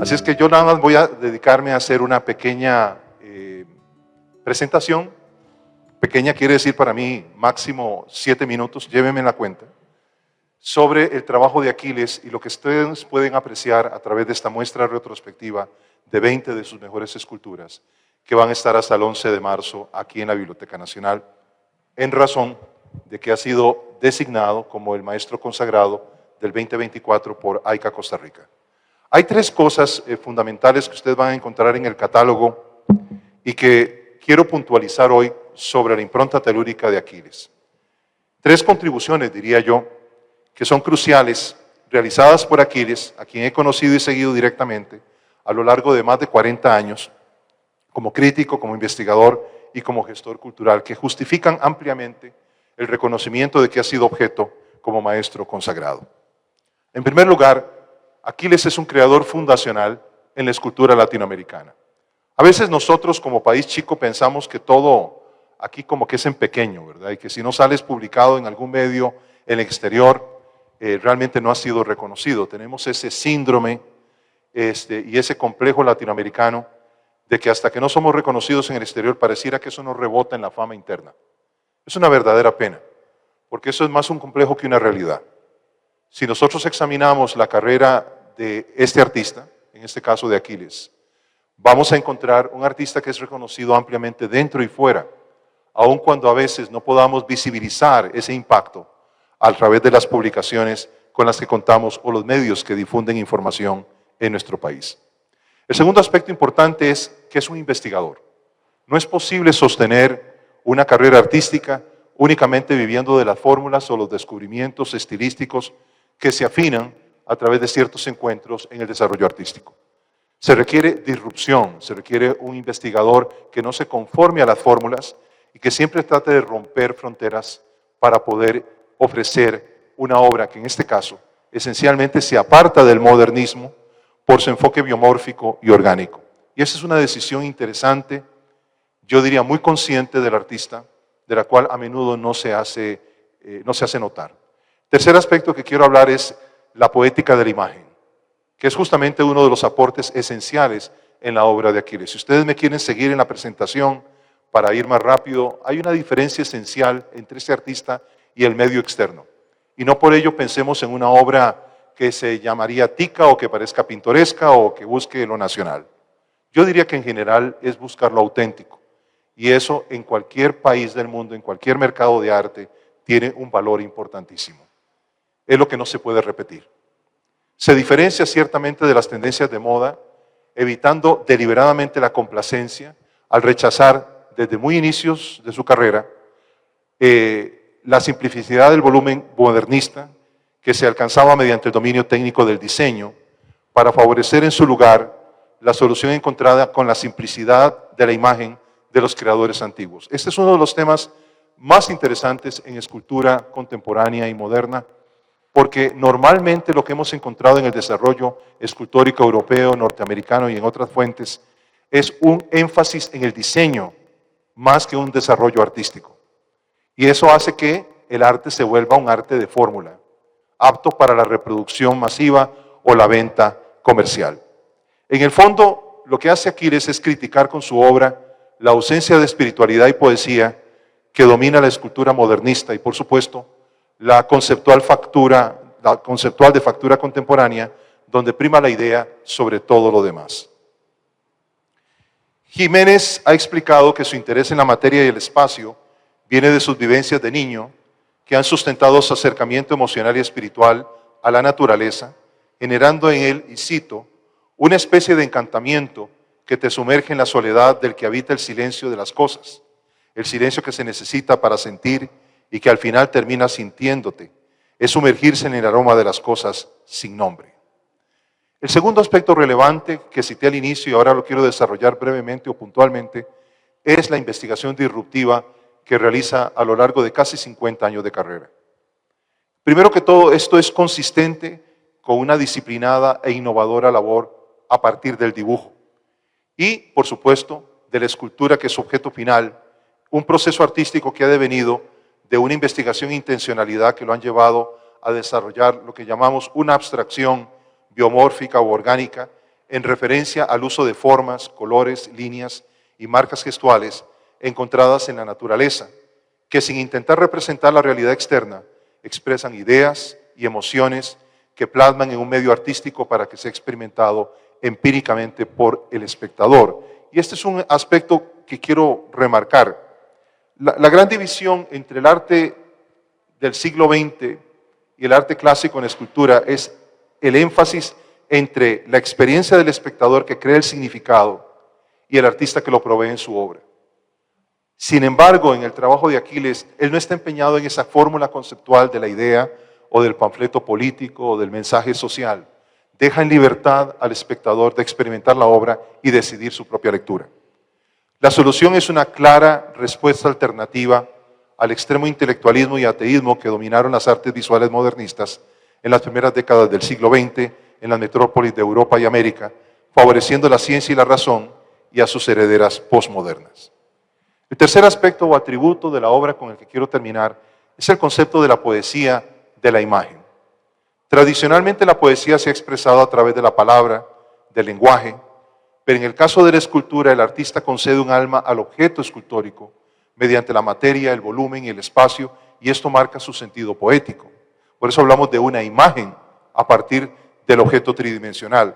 Así es que yo nada más voy a dedicarme a hacer una pequeña presentación. Pequeña quiere decir para mí máximo 7 minutos, llévenme en la cuenta, sobre el trabajo de Aquiles y lo que ustedes pueden apreciar a través de esta muestra retrospectiva de 20 de sus mejores esculturas que van a estar hasta el 11 de marzo aquí en la Biblioteca Nacional, en razón de que ha sido designado como el maestro consagrado del 2024 por AICA Costa Rica. Hay 3 cosas fundamentales que ustedes van a encontrar en el catálogo y que quiero puntualizar hoy sobre la impronta telúrica de Aquiles. 3 contribuciones, diría yo, que son cruciales, realizadas por Aquiles, a quien he conocido y seguido directamente a lo largo de más de 40 años, como crítico, como investigador y como gestor cultural, que justifican ampliamente el reconocimiento de que ha sido objeto como maestro consagrado. En primer lugar, Aquiles es un creador fundacional en la escultura latinoamericana. A veces nosotros como país chico pensamos que todo aquí como que es en pequeño, ¿verdad? Y que si no sales publicado en algún medio en el exterior, realmente no ha sido reconocido. Tenemos ese síndrome y ese complejo latinoamericano de que hasta que no somos reconocidos en el exterior pareciera que eso nos rebota en la fama interna. Es una verdadera pena, porque eso es más un complejo que una realidad. Si nosotros examinamos la carrera de este artista, en este caso de Aquiles, vamos a encontrar un artista que es reconocido ampliamente dentro y fuera, aun cuando a veces no podamos visibilizar ese impacto a través de las publicaciones con las que contamos o los medios que difunden información en nuestro país. El segundo aspecto importante es que es un investigador. No es posible sostener una carrera artística únicamente viviendo de las fórmulas o los descubrimientos estilísticos que se afinan a través de ciertos encuentros en el desarrollo artístico. Se requiere disrupción, se requiere un investigador que no se conforme a las fórmulas y que siempre trate de romper fronteras para poder ofrecer una obra que en este caso esencialmente se aparta del modernismo por su enfoque biomórfico y orgánico. Y esa es una decisión interesante, yo diría muy consciente del artista, de la cual a menudo no se hace notar. Tercer aspecto que quiero hablar es la poética de la imagen, que es justamente uno de los aportes esenciales en la obra de Aquiles. Si ustedes me quieren seguir en la presentación para ir más rápido, hay una diferencia esencial entre este artista y el medio externo. Y no por ello pensemos en una obra que se llamaría tica o que parezca pintoresca o que busque lo nacional. Yo diría que en general es buscar lo auténtico. Y eso en cualquier país del mundo, en cualquier mercado de arte, tiene un valor importantísimo. Es lo que no se puede repetir. Se diferencia ciertamente de las tendencias de moda, evitando deliberadamente la complacencia al rechazar desde muy inicios de su carrera la simplicidad del volumen modernista que se alcanzaba mediante el dominio técnico del diseño para favorecer en su lugar la solución encontrada con la simplicidad de la imagen de los creadores antiguos. Este es uno de los temas más interesantes en escultura contemporánea y moderna, porque normalmente lo que hemos encontrado en el desarrollo escultórico europeo, norteamericano y en otras fuentes es un énfasis en el diseño más que un desarrollo artístico. Y eso hace que el arte se vuelva un arte de fórmula, apto para la reproducción masiva o la venta comercial. En el fondo, lo que hace Aquiles es criticar con su obra la ausencia de espiritualidad y poesía que domina la escultura modernista y, por supuesto, la conceptual de factura contemporánea, donde prima la idea sobre todo lo demás. Jiménez ha explicado que su interés en la materia y el espacio viene de sus vivencias de niño, que han sustentado su acercamiento emocional y espiritual a la naturaleza, generando en él, y cito, una especie de encantamiento que te sumerge en la soledad del que habita el silencio de las cosas, el silencio que se necesita para sentir y que al final termina sintiéndote, es sumergirse en el aroma de las cosas sin nombre. El segundo aspecto relevante que cité al inicio y ahora lo quiero desarrollar brevemente o puntualmente es la investigación disruptiva que realiza a lo largo de casi 50 años de carrera. Primero que todo, esto es consistente con una disciplinada e innovadora labor a partir del dibujo y, por supuesto, de la escultura que es su objeto final, un proceso artístico que ha devenido de una investigación e intencionalidad que lo han llevado a desarrollar lo que llamamos una abstracción biomórfica o orgánica en referencia al uso de formas, colores, líneas y marcas gestuales encontradas en la naturaleza, que sin intentar representar la realidad externa, expresan ideas y emociones que plasman en un medio artístico para que sea experimentado empíricamente por el espectador. Y este es un aspecto que quiero remarcar. La gran división entre el arte del siglo XX y el arte clásico en escultura es el énfasis entre la experiencia del espectador que crea el significado y el artista que lo provee en su obra. Sin embargo, en el trabajo de Aquiles, él no está empeñado en esa fórmula conceptual de la idea o del panfleto político o del mensaje social. Deja en libertad al espectador de experimentar la obra y decidir su propia lectura. La solución es una clara respuesta alternativa al extremo intelectualismo y ateísmo que dominaron las artes visuales modernistas en las primeras décadas del siglo XX en las metrópolis de Europa y América, favoreciendo la ciencia y la razón y a sus herederas postmodernas. El tercer aspecto o atributo de la obra con el que quiero terminar es el concepto de la poesía de la imagen. Tradicionalmente la poesía se ha expresado a través de la palabra, del lenguaje, pero en el caso de la escultura el artista concede un alma al objeto escultórico mediante la materia, el volumen y el espacio, y esto marca su sentido poético. Por eso hablamos de una imagen a partir del objeto tridimensional.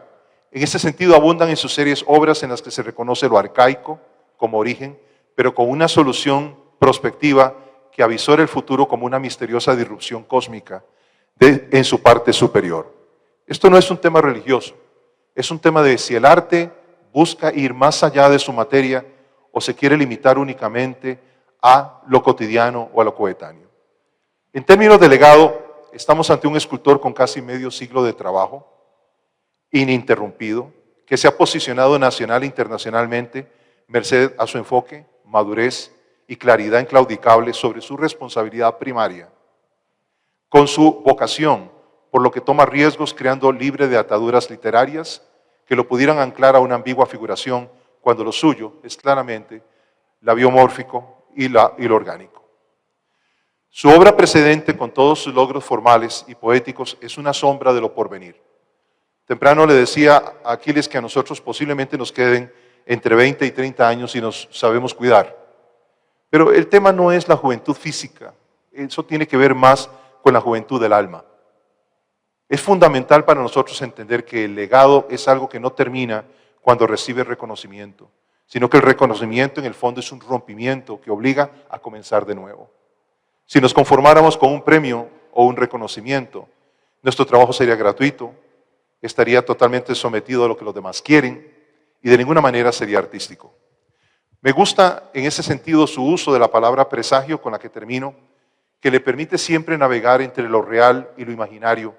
En este sentido abundan en sus series obras en las que se reconoce lo arcaico como origen, pero con una solución prospectiva que avisora el futuro como una misteriosa disrupción cósmica en su parte superior. Esto no es un tema religioso, es un tema de si el arte busca ir más allá de su materia o se quiere limitar únicamente a lo cotidiano o a lo coetáneo. En términos de legado, estamos ante un escultor con casi medio siglo de trabajo, ininterrumpido, que se ha posicionado nacional e internacionalmente merced a su enfoque, madurez y claridad inclaudicable sobre su responsabilidad primaria, con su vocación, por lo que toma riesgos creando libre de ataduras literarias que lo pudieran anclar a una ambigua figuración cuando lo suyo es claramente la biomórfico y lo orgánico. Su obra precedente, con todos sus logros formales y poéticos, es una sombra de lo porvenir. Temprano le decía a Aquiles que a nosotros posiblemente nos queden entre 20 y 30 años y nos sabemos cuidar. Pero el tema no es la juventud física, eso tiene que ver más con la juventud del alma. Es fundamental para nosotros entender que el legado es algo que no termina cuando recibe reconocimiento, sino que el reconocimiento en el fondo es un rompimiento que obliga a comenzar de nuevo. Si nos conformáramos con un premio o un reconocimiento, nuestro trabajo sería gratuito, estaría totalmente sometido a lo que los demás quieren y de ninguna manera sería artístico. Me gusta en ese sentido su uso de la palabra presagio con la que termino, que le permite siempre navegar entre lo real y lo imaginario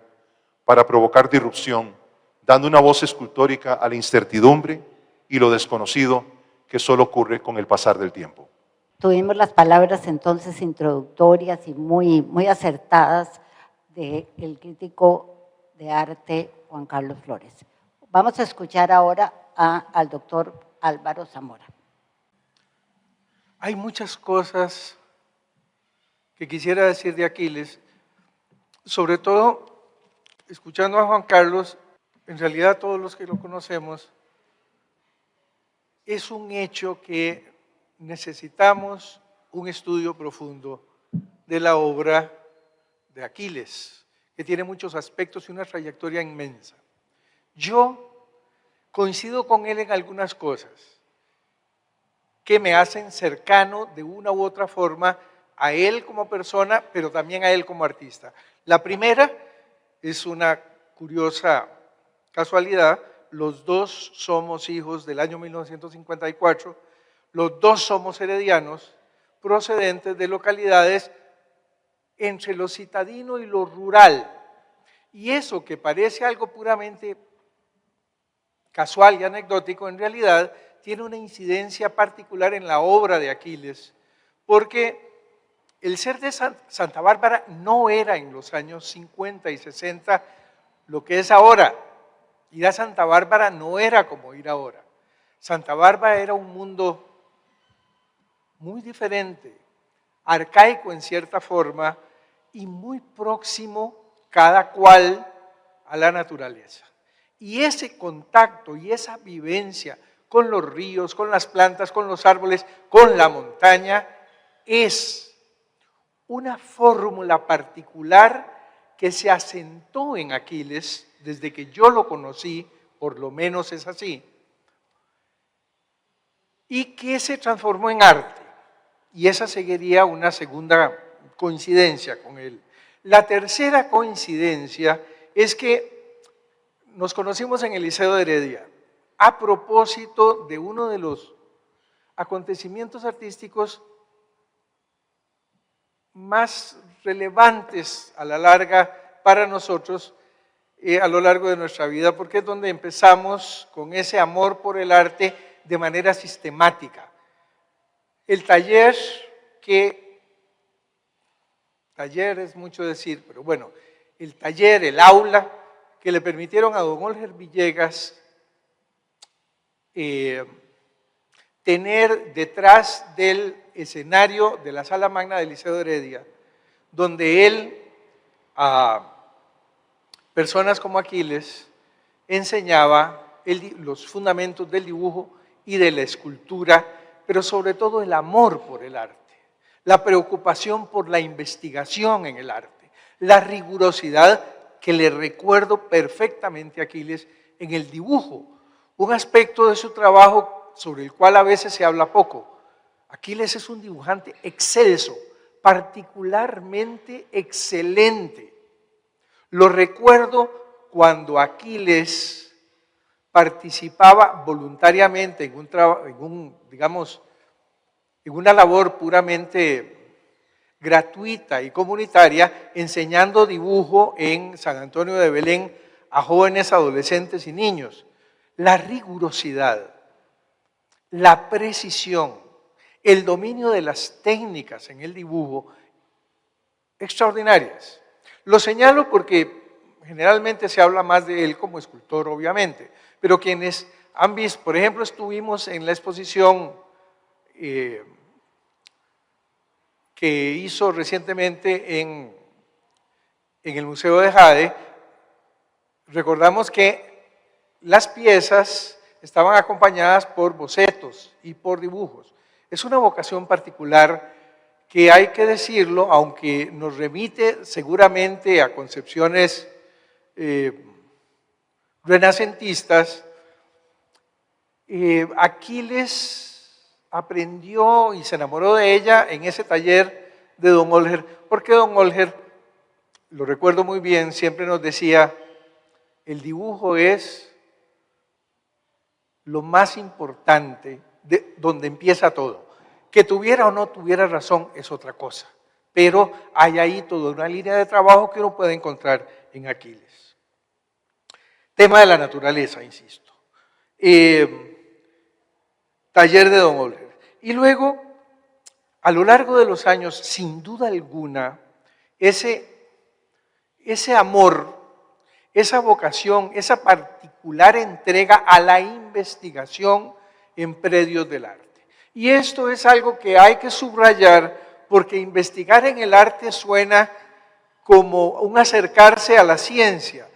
para provocar disrupción, dando una voz escultórica a la incertidumbre y lo desconocido que solo ocurre con el pasar del tiempo. Tuvimos las palabras entonces introductorias y muy acertadas del crítico de arte Juan Carlos Flores. Vamos a escuchar ahora al doctor Álvaro Zamora. Hay muchas cosas que quisiera decir de Aquiles, sobre todo escuchando a Juan Carlos, en realidad todos los que lo conocemos, es un hecho que necesitamos un estudio profundo de la obra de Aquiles, que tiene muchos aspectos y una trayectoria inmensa. Yo coincido con él en algunas cosas que me hacen cercano de una u otra forma a él como persona, pero también a él como artista. La primera es una curiosa casualidad, los dos somos hijos del año 1954, los dos somos heredianos, procedentes de localidades entre lo citadino y lo rural. Y eso que parece algo puramente casual y anecdótico, en realidad tiene una incidencia particular en la obra de Aquiles, porque el ser de Santa Bárbara no era en los años 50 y 60 lo que es ahora. Ir a Santa Bárbara no era como ir ahora. Santa Bárbara era un mundo muy diferente, arcaico en cierta forma y muy próximo cada cual a la naturaleza. Y ese contacto y esa vivencia con los ríos, con las plantas, con los árboles, con la montaña, es una fórmula particular que se asentó en Aquiles desde que yo lo conocí, por lo menos es así, y que se transformó en arte. Y esa seguiría una segunda coincidencia con él. La tercera coincidencia es que nos conocimos en el Liceo de Heredia a propósito de uno de los acontecimientos artísticos más relevantes a la larga para nosotros a lo largo de nuestra vida, porque es donde empezamos con ese amor por el arte de manera sistemática. El taller taller es mucho decir, pero bueno, el taller, el aula, que le permitieron a don Olger Villegas tener detrás del escenario de la Sala Magna del Liceo de Heredia, donde él a personas como Aquiles enseñaba los fundamentos del dibujo y de la escultura, pero sobre todo el amor por el arte, la preocupación por la investigación en el arte, la rigurosidad que le recuerdo perfectamente a Aquiles en el dibujo, un aspecto de su trabajo sobre el cual a veces se habla poco. Aquiles es un dibujante excelso, particularmente excelente. Lo recuerdo cuando Aquiles participaba voluntariamente en una labor puramente gratuita y comunitaria, enseñando dibujo en San Antonio de Belén a jóvenes, adolescentes y niños. La rigurosidad, la precisión, el dominio de las técnicas en el dibujo, extraordinarias. Lo señalo porque generalmente se habla más de él como escultor, obviamente, pero quienes han visto, por ejemplo, estuvimos en la exposición que hizo recientemente en el Museo de Jade, recordamos que las piezas estaban acompañadas por bocetos y por dibujos. Es una vocación particular que hay que decirlo, aunque nos remite seguramente a concepciones renacentistas. Aquiles aprendió y se enamoró de ella en ese taller de don Olger, porque don Olger, lo recuerdo muy bien, siempre nos decía, el dibujo es lo más importante, donde empieza todo. Que tuviera o no tuviera razón es otra cosa, pero hay ahí toda una línea de trabajo que uno puede encontrar en Aquiles. Tema de la naturaleza, insisto. Taller de don Olger. Y luego, a lo largo de los años, sin duda alguna, ese amor, esa vocación, esa particular entrega a la investigación en predios del arte. Y esto es algo que hay que subrayar porque investigar en el arte suena como un acercarse a la ciencia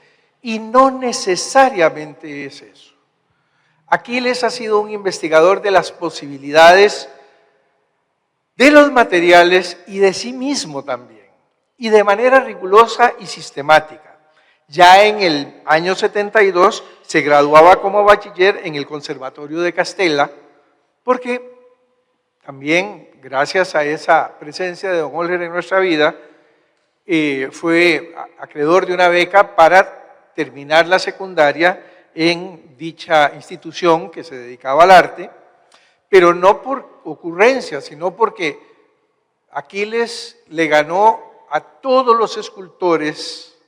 y no necesariamente es eso. Aquiles ha sido un investigador de las posibilidades, de los materiales y de sí mismo también, y de manera rigurosa y sistemática. Ya en el año 72 se graduaba como bachiller en el Conservatorio de Castella, porque también, gracias a esa presencia de don Olger en nuestra vida, fue acreedor de una beca para terminar la secundaria en dicha institución que se dedicaba al arte, pero no por ocurrencia, sino porque Aquiles le ganó a todos los escultores,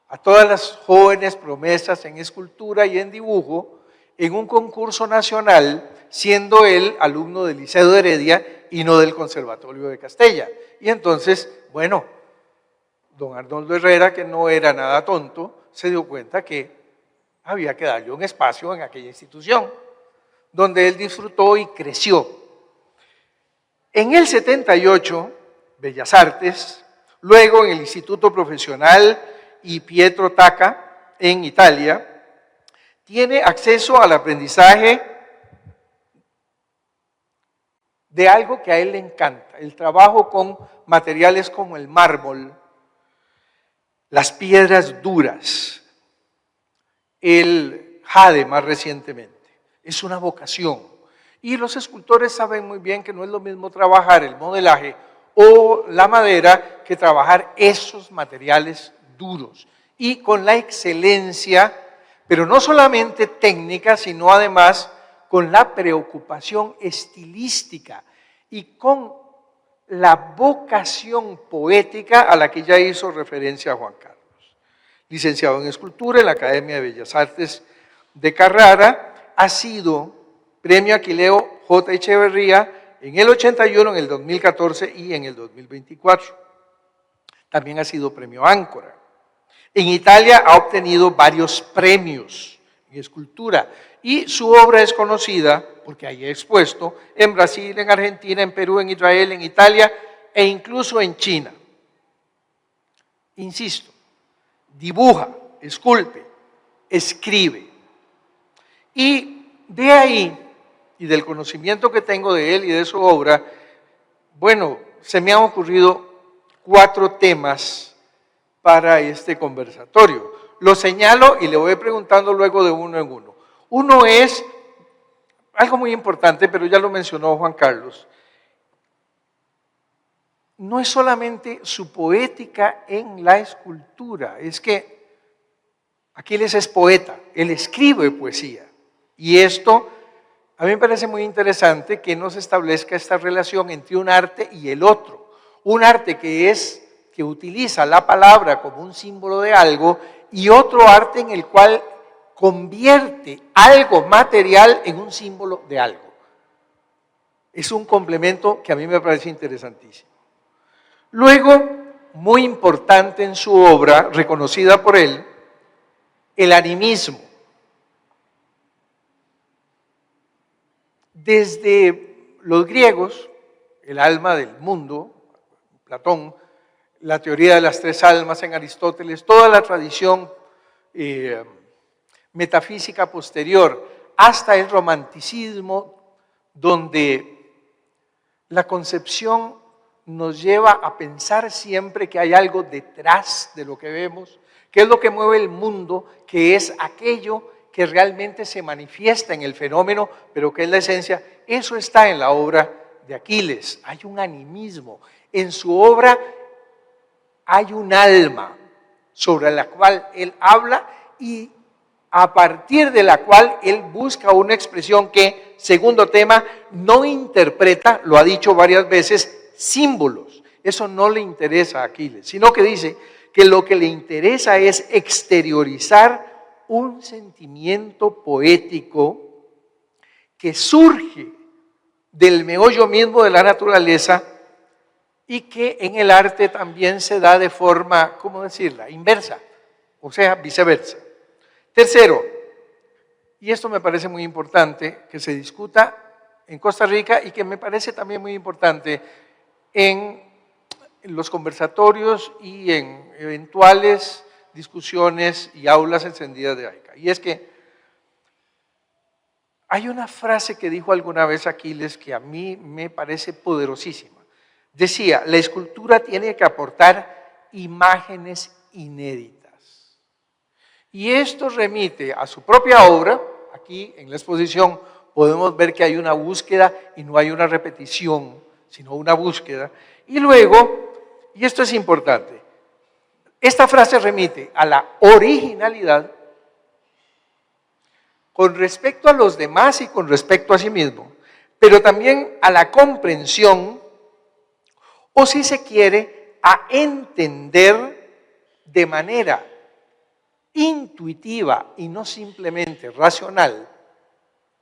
a todas las jóvenes promesas en escultura y en dibujo, en un concurso nacional, siendo él alumno del Liceo de Heredia y no del Conservatorio de Castella. Y entonces, bueno, don Arnoldo Herrera, que no era nada tonto, se dio cuenta que había que darle un espacio en aquella institución, donde él disfrutó y creció. En el 78, Bellas Artes, luego en el Instituto Profesional y Pietro Tacca en Italia, tiene acceso al aprendizaje de algo que a él le encanta, el trabajo con materiales como el mármol, las piedras duras, el jade más recientemente. Es una vocación. Y los escultores saben muy bien que no es lo mismo trabajar el modelaje o la madera que trabajar esos materiales duros. Y con la excelencia, pero no solamente técnica, sino además con la preocupación estilística y con la vocación poética a la que ya hizo referencia Juan Carlos. Licenciado en Escultura en la Academia de Bellas Artes de Carrara, ha sido Premio Aquileo J. Echeverría en el 81, en el 2014 y en el 2024. También ha sido Premio Áncora. En Italia ha obtenido varios premios en escultura y su obra es conocida porque ahí ha expuesto en Brasil, en Argentina, en Perú, en Israel, en Italia e incluso en China. Insisto, dibuja, esculpe, escribe. Y de ahí, y del conocimiento que tengo de él y de su obra, bueno, se me han ocurrido 4 temas para este conversatorio. Lo señalo y le voy preguntando luego de uno en uno. Uno es algo muy importante, pero ya lo mencionó Juan Carlos. No es solamente su poética en la escultura, es que Aquiles es poeta, él escribe poesía. Y esto a mí me parece muy interesante que no se establezca esta relación entre un arte y el otro. Un arte que utiliza la palabra como un símbolo de algo y otro arte en el cual convierte algo material en un símbolo de algo. Es un complemento que a mí me parece interesantísimo. Luego, muy importante en su obra, reconocida por él, el animismo. Desde los griegos, el alma del mundo, Platón, la teoría de las 3 almas en Aristóteles, toda la tradición metafísica posterior, hasta el romanticismo, donde la concepción nos lleva a pensar siempre que hay algo detrás de lo que vemos, que es lo que mueve el mundo, que es aquello que realmente se manifiesta en el fenómeno, pero que es la esencia. Eso está en la obra de Aquiles. Hay un animismo. En su obra hay un alma sobre la cual él habla y a partir de la cual él busca una expresión que, segundo tema, no interpreta, lo ha dicho varias veces, símbolos. Eso no le interesa a Aquiles, sino que dice que lo que le interesa es exteriorizar un sentimiento poético que surge del meollo mismo de la naturaleza y que en el arte también se da de forma, ¿cómo decirla?, inversa, o sea, viceversa. Tercero, y esto me parece muy importante que se discuta en Costa Rica y que me parece también muy importante en los conversatorios y en eventuales discusiones y aulas encendidas de AICA. Y es que hay una frase que dijo alguna vez Aquiles que a mí me parece poderosísima. Decía, la escultura tiene que aportar imágenes inéditas. Y esto remite a su propia obra. Aquí en la exposición podemos ver que hay una búsqueda y no hay una repetición, sino una búsqueda. Y luego, y esto es importante, esta frase remite a la originalidad con respecto a los demás y con respecto a sí mismo, pero también a la comprensión, o si se quiere, a entender de manera intuitiva y no simplemente racional,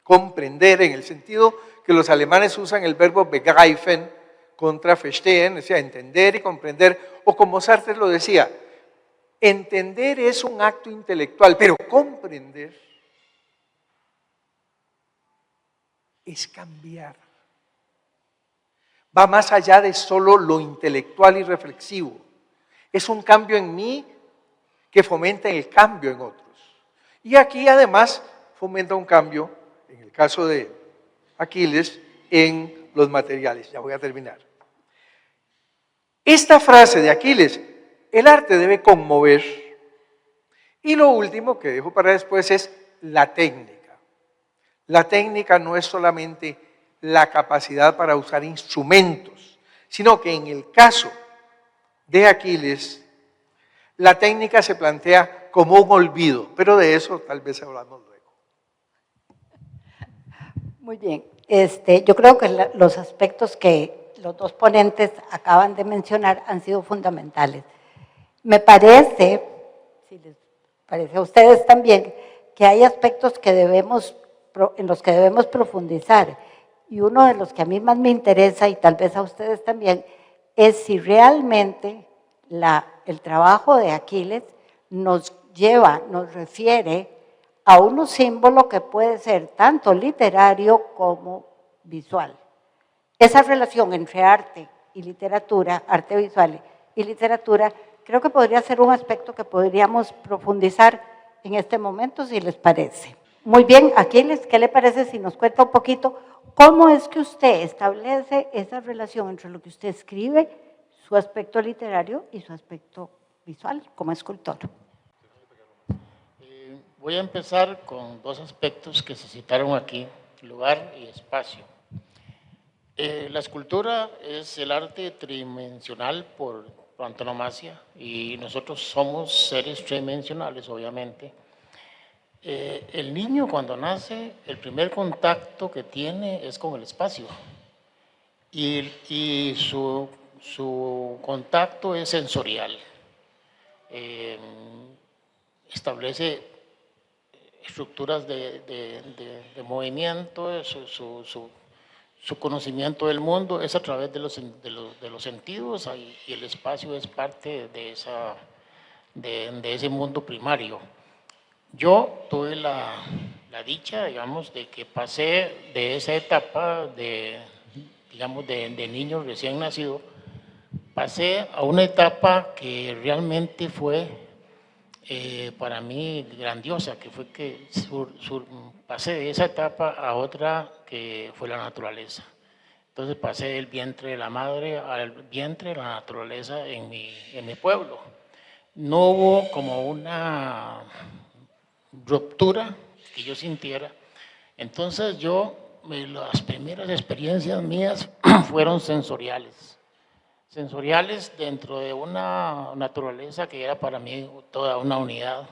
comprender en el sentido que los alemanes usan el verbo begreifen contra verstehen, o sea, entender y comprender, o como Sartre lo decía, entender es un acto intelectual, pero comprender es cambiar. Va más allá de solo lo intelectual y reflexivo. Es un cambio en mí que fomenta el cambio en otros. Y aquí además fomenta un cambio, en el caso de Aquiles, en los materiales. Ya voy a terminar. Esta frase de Aquiles, el arte debe conmover. Y lo último que dejo para después es la técnica. La técnica no es solamente la capacidad para usar instrumentos, sino que en el caso de Aquiles, la técnica se plantea como un olvido, pero de eso tal vez hablamos luego. Muy bien. Yo creo que los aspectos que los dos ponentes acaban de mencionar han sido fundamentales. Me parece, si les parece a ustedes también, que hay aspectos en los que debemos profundizar. Y uno de los que a mí más me interesa, y tal vez a ustedes también, es si realmente el trabajo de Aquiles nos refiere a un símbolo que puede ser tanto literario como visual. Esa relación entre arte y literatura, arte visual y literatura, creo que podría ser un aspecto que podríamos profundizar en este momento, si les parece. Muy bien, Aquiles, ¿qué le parece si nos cuenta un poquito cómo es que usted establece esa relación entre lo que usted escribe, su aspecto literario y su aspecto visual como escultor? Voy a empezar con dos aspectos que se citaron aquí, lugar y espacio. La escultura es el arte tridimensional por antonomasia y nosotros somos seres tridimensionales, obviamente. El niño cuando nace, el primer contacto que tiene es con el espacio y su contacto es sensorial. Establece estructuras de movimiento, su conocimiento del mundo es a través de los sentidos y el espacio es parte de ese mundo primario. Yo tuve la dicha, digamos, de que pasé de esa etapa de niño recién nacido, pasé a una etapa que realmente fue para mí grandiosa, que fue que pasé de esa etapa a otra que fue la naturaleza. Entonces pasé del vientre de la madre al vientre de la naturaleza en mi pueblo. No hubo como una ruptura que yo sintiera. Entonces las primeras experiencias mías fueron sensoriales. Sensoriales dentro de una naturaleza que era para mí toda una unidad.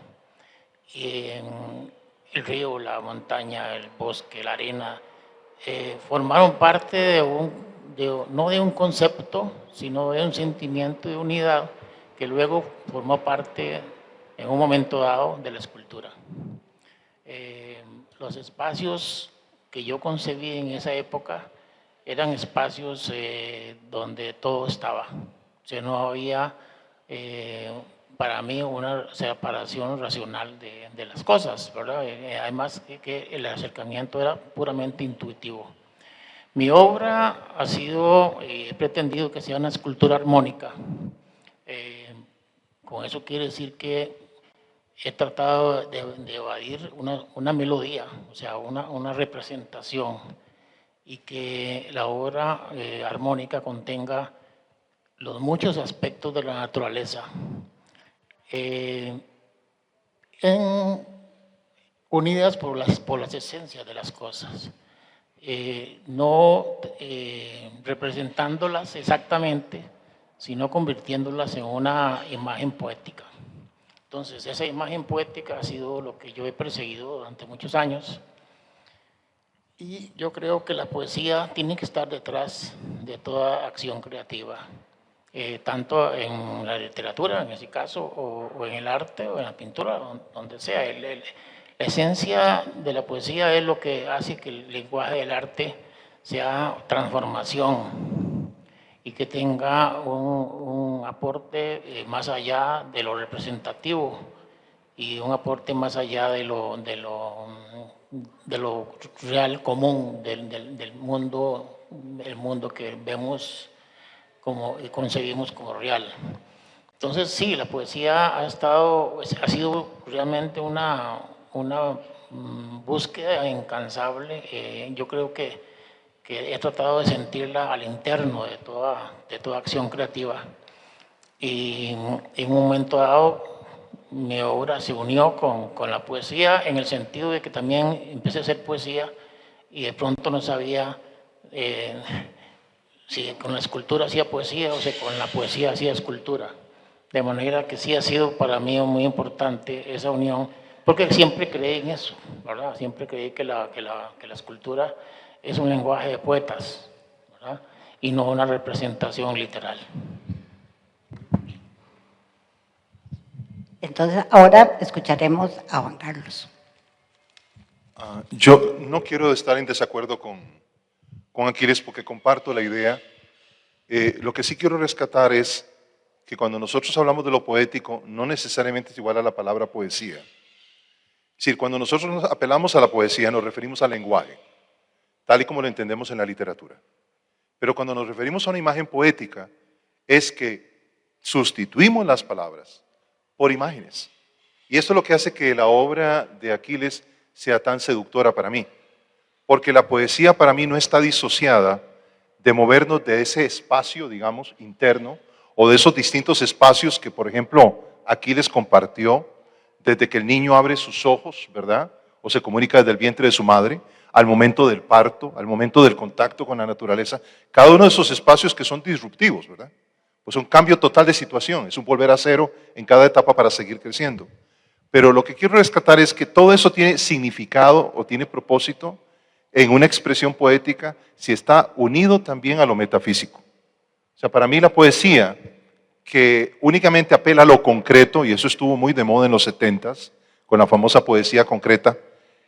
El río, la montaña, el bosque, la arena, formaron parte no de un concepto, sino de un sentimiento de unidad que luego formó parte, en un momento dado, de la escultura. Los espacios que yo concebí en esa época eran espacios donde todo estaba. O sea, no había para mí una separación racional de las cosas, ¿verdad? Además que el acercamiento era puramente intuitivo. Mi obra ha sido, he pretendido que sea una escultura armónica. Con eso quiere decir que he tratado de evadir una melodía, o sea, una representación, y que la obra armónica contenga los muchos aspectos de la naturaleza, unidas por las esencias de las cosas, no representándolas exactamente, sino convirtiéndolas en una imagen poética. Entonces, esa imagen poética ha sido lo que yo he perseguido durante muchos años. Y yo creo que la poesía tiene que estar detrás de toda acción creativa, tanto en la literatura, en ese caso, o en el arte, o en la pintura, donde sea. La esencia de la poesía es lo que hace que el lenguaje del arte sea transformación y que tenga un aporte más allá de lo representativo y un aporte más allá de lo real común del mundo, el mundo que vemos y concebimos como real. Entonces sí, la poesía ha sido realmente una búsqueda incansable. Yo creo que he tratado de sentirla al interno de toda acción creativa. Y en un momento dado mi obra se unió con la poesía, en el sentido de que también empecé a hacer poesía y de pronto no sabía si con la escultura hacía poesía o si con la poesía hacía escultura. De manera que sí ha sido para mí muy importante esa unión, porque siempre creí en eso, ¿verdad? Siempre creí que la escultura es un lenguaje de poetas, ¿verdad? Y no una representación literal. Entonces, ahora escucharemos a Juan Carlos. Yo no quiero estar en desacuerdo con Aquiles porque comparto la idea. Lo que sí quiero rescatar es que cuando nosotros hablamos de lo poético, no necesariamente es igual a la palabra poesía. Es decir, cuando nosotros nos apelamos a la poesía, nos referimos al lenguaje, tal y como lo entendemos en la literatura. Pero cuando nos referimos a una imagen poética, es que sustituimos las palabras por imágenes. Y esto es lo que hace que la obra de Aquiles sea tan seductora para mí. Porque la poesía para mí no está disociada de movernos de ese espacio, digamos, interno, o de esos distintos espacios que, por ejemplo, Aquiles compartió desde que el niño abre sus ojos, ¿verdad? O se comunica desde el vientre de su madre, al momento del parto, al momento del contacto con la naturaleza. Cada uno de esos espacios que son disruptivos, ¿verdad? Pues un cambio total de situación, es un volver a cero en cada etapa para seguir creciendo. Pero lo que quiero rescatar es que todo eso tiene significado o tiene propósito en una expresión poética si está unido también a lo metafísico. O sea, para mí la poesía que únicamente apela a lo concreto, y eso estuvo muy de moda en los 70s, con la famosa poesía concreta,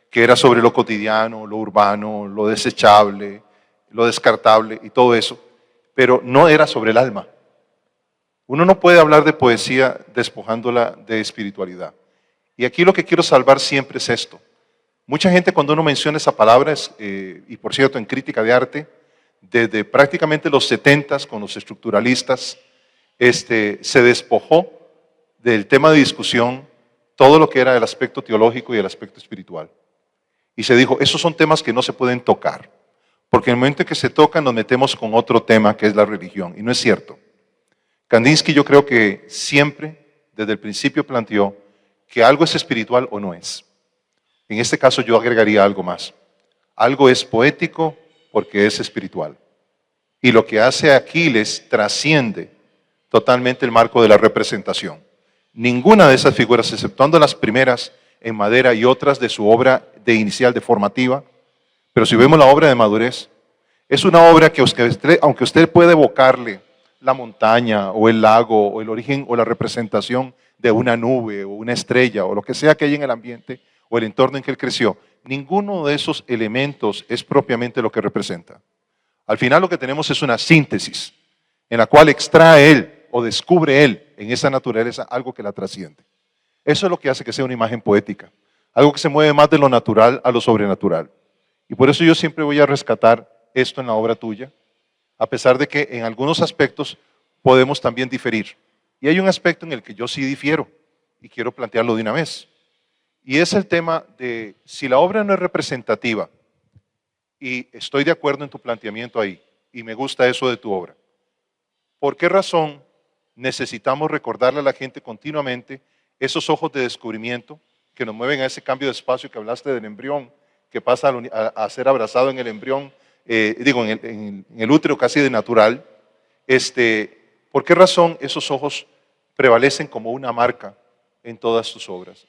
que era sobre lo cotidiano, lo urbano, lo desechable, lo descartable y todo eso, pero no era sobre el alma. Uno no puede hablar de poesía despojándola de espiritualidad. Y aquí lo que quiero salvar siempre es esto. Mucha gente cuando uno menciona esa palabra, y por cierto en crítica de arte, desde prácticamente los 70s con los estructuralistas, se despojó del tema de discusión todo lo que era el aspecto teológico y el aspecto espiritual. Y se dijo, esos son temas que no se pueden tocar, porque en el momento en que se tocan nos metemos con otro tema que es la religión, y no es cierto. Kandinsky yo creo que siempre, desde el principio planteó que algo es espiritual o no es. En este caso yo agregaría algo más. Algo es poético porque es espiritual. Y lo que hace Aquiles trasciende totalmente el marco de la representación. Ninguna de esas figuras, exceptuando las primeras en madera y otras de su obra de inicial, de formativa, pero si vemos la obra de madurez, es una obra que aunque usted puede evocarle la montaña o el lago o el origen o la representación de una nube o una estrella o lo que sea que hay en el ambiente o el entorno en que él creció, ninguno de esos elementos es propiamente lo que representa. Al final lo que tenemos es una síntesis en la cual extrae él o descubre él en esa naturaleza algo que la trasciende. Eso es lo que hace que sea una imagen poética, algo que se mueve más de lo natural a lo sobrenatural. Y por eso yo siempre voy a rescatar esto en la obra tuya, a pesar de que en algunos aspectos podemos también diferir. Y hay un aspecto en el que yo sí difiero y quiero plantearlo de una vez. Y es el tema de si la obra no es representativa, y estoy de acuerdo en tu planteamiento ahí, y me gusta eso de tu obra, ¿por qué razón necesitamos recordarle a la gente continuamente esos ojos de descubrimiento que nos mueven a ese cambio de espacio que hablaste del embrión, que pasa a ser abrazado en el embrión, en el útero casi de natural? ¿Por qué razón esos ojos prevalecen como una marca en todas tus obras?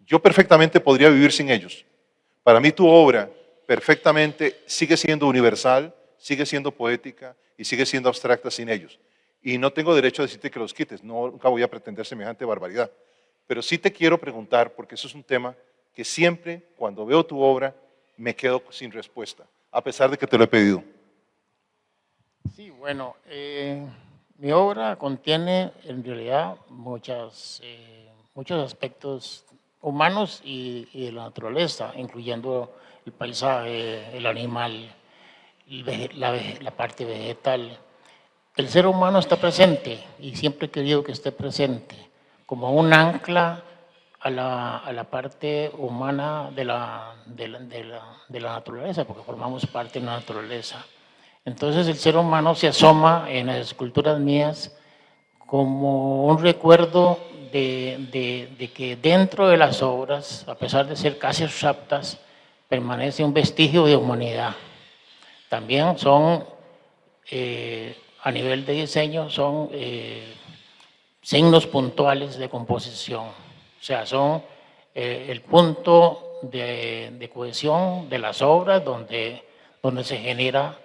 Yo perfectamente podría vivir sin ellos. Para mí tu obra perfectamente sigue siendo universal, sigue siendo poética y sigue siendo abstracta sin ellos. Y no tengo derecho a decirte que los quites, nunca voy a pretender semejante barbaridad. Pero sí te quiero preguntar, porque eso es un tema que siempre cuando veo tu obra me quedo sin respuesta, a pesar de que te lo he pedido. Sí, bueno, mi obra contiene en realidad muchos aspectos humanos y de la naturaleza, incluyendo el paisaje, el animal, la parte vegetal. El ser humano está presente y siempre he querido que esté presente como un ancla a la parte humana de la naturaleza, porque formamos parte de la naturaleza. Entonces el ser humano se asoma en las esculturas mías como un recuerdo de que dentro de las obras, a pesar de ser casi abstractas, permanece un vestigio de humanidad. También son, a nivel de diseño, son signos puntuales de composición. O sea, son el punto de cohesión de las obras donde se genera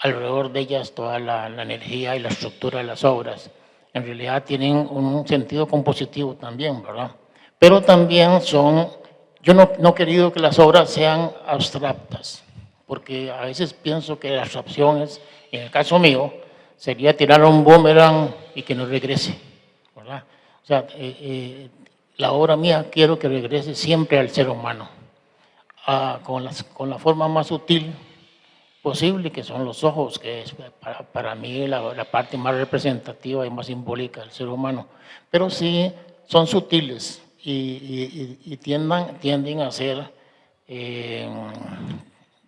alrededor de ellas toda la energía y la estructura de las obras. En realidad tienen un sentido compositivo también, ¿verdad? Pero también son, yo no he querido que las obras sean abstractas, porque a veces pienso que la abstracción es, en el caso mío, sería tirar un boomerang y que no regrese, ¿verdad? O sea, la obra mía quiero que regrese siempre al ser humano, con la forma más sutil posible, que son los ojos, que es para mí la parte más representativa y más simbólica del ser humano. Pero sí son sutiles y tienden a ser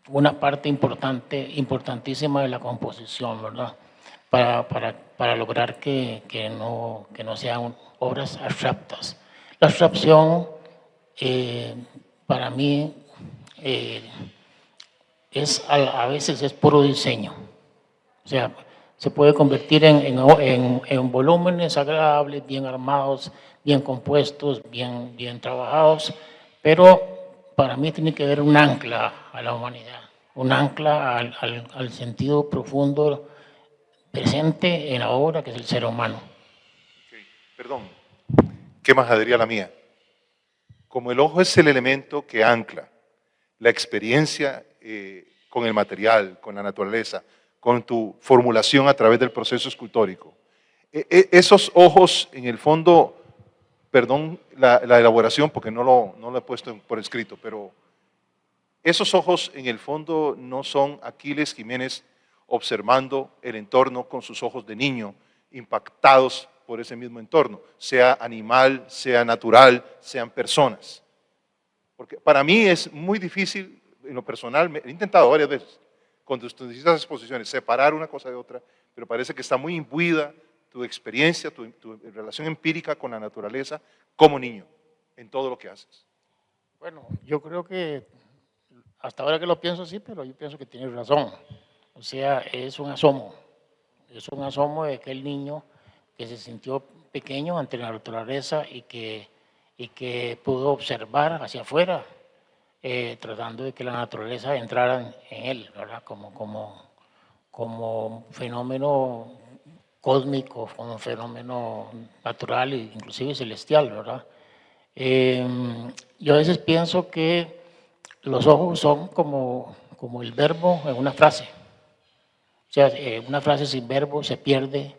una parte importantísima de la composición, ¿verdad? Para lograr que no sean obras abstractas. La abstracción, para mí, a veces es puro diseño. O sea, se puede convertir en volúmenes agradables, bien armados, bien compuestos, bien trabajados, pero para mí tiene que haber un ancla a la humanidad, un ancla al sentido profundo presente en la obra, que es el ser humano. Okay. Perdón, qué majadería la mía. Como el ojo es el elemento que ancla la experiencia con el material, con la naturaleza, con tu formulación a través del proceso escultórico. Esos ojos, en el fondo, perdón la elaboración porque no lo he puesto por escrito, pero esos ojos en el fondo no son Aquiles Jiménez observando el entorno con sus ojos de niño, impactados por ese mismo entorno, sea animal, sea natural, sean personas. Porque para mí es muy difícil, en lo personal, he intentado varias veces, cuando estas exposiciones, separar una cosa de otra, pero parece que está muy imbuida tu experiencia, tu relación empírica con la naturaleza como niño, en todo lo que haces. Bueno, yo creo que, hasta ahora que lo pienso así, pero yo pienso que tienes razón. O sea, es un asomo de aquel niño que se sintió pequeño ante la naturaleza y que pudo observar hacia afuera, tratando de que la naturaleza entrara en él, ¿verdad? Como fenómeno cósmico, como fenómeno natural e inclusive celestial, ¿verdad? Yo a veces pienso que los ojos son como el verbo en una frase. O sea, una frase sin verbo se pierde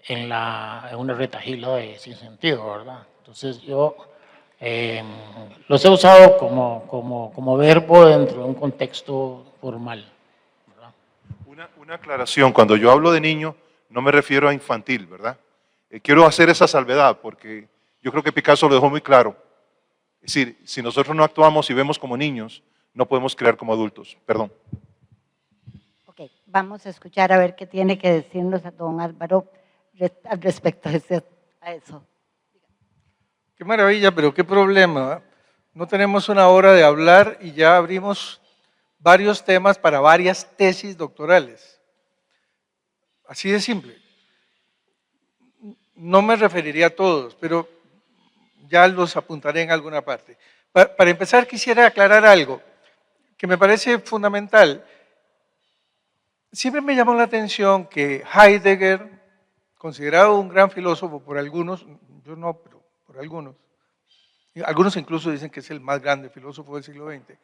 en una retahíla de sin sentido, ¿verdad? Entonces yo los he usado como verbo dentro de un contexto formal, ¿verdad? Una aclaración, cuando yo hablo de niño, no me refiero a infantil, ¿verdad? Quiero hacer esa salvedad porque yo creo que Picasso lo dejó muy claro. Es decir, si nosotros no actuamos y vemos como niños, no podemos crear como adultos. Perdón. Ok, vamos a escuchar a ver qué tiene que decirnos a don Álvaro al respecto a eso. Qué maravilla, pero qué problema. No tenemos una hora de hablar y ya abrimos varios temas para varias tesis doctorales. Así de simple. No me referiría a todos, pero ya los apuntaré en alguna parte. Para empezar, quisiera aclarar algo que me parece fundamental. Siempre me llamó la atención que Heidegger, considerado un gran filósofo por algunos, yo no, pero por algunos incluso dicen que es el más grande filósofo del siglo XX,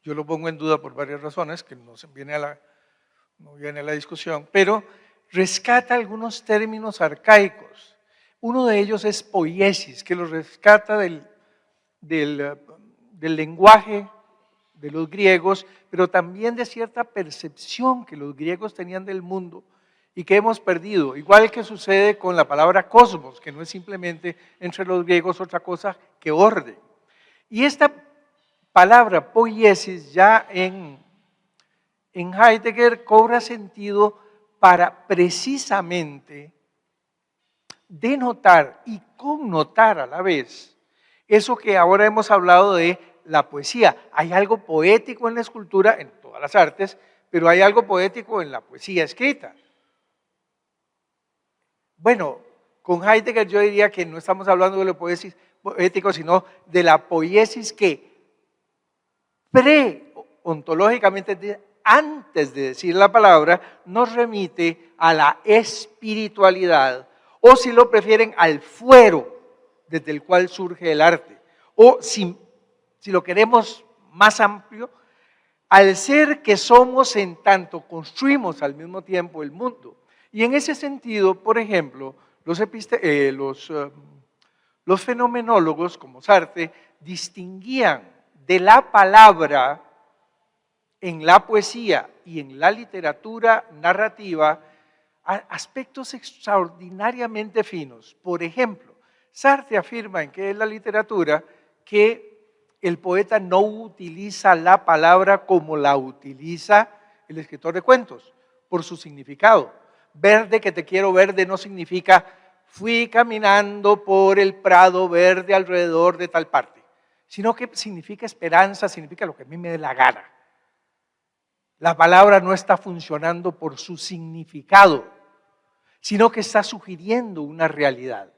yo lo pongo en duda por varias razones, que no viene a la discusión, pero rescata algunos términos arcaicos. Uno de ellos es poiesis, que lo rescata del lenguaje de los griegos, pero también de cierta percepción que los griegos tenían del mundo y que hemos perdido, igual que sucede con la palabra cosmos, que no es simplemente entre los griegos otra cosa que orden. Y esta palabra poiesis ya en Heidegger cobra sentido para precisamente denotar y connotar a la vez eso que ahora hemos hablado de la poesía. Hay algo poético en la escultura, en todas las artes, pero hay algo poético en la poesía escrita. Bueno, con Heidegger yo diría que no estamos hablando de lo poético, sino de la poiesis que pre-ontológicamente, antes de decir la palabra, nos remite a la espiritualidad, o si lo prefieren, al fuero desde el cual surge el arte, o si lo queremos más amplio, al ser que somos en tanto construimos al mismo tiempo el mundo. Y en ese sentido, por ejemplo, los fenomenólogos como Sartre distinguían de la palabra en la poesía y en la literatura narrativa aspectos extraordinariamente finos. Por ejemplo, Sartre afirma en que es la literatura que el poeta no utiliza la palabra como la utiliza el escritor de cuentos, por su significado. Verde, que te quiero verde, no significa fui caminando por el prado verde alrededor de tal parte, sino que significa esperanza, significa lo que a mí me dé la gana. La palabra no está funcionando por su significado, sino que está sugiriendo una realidad.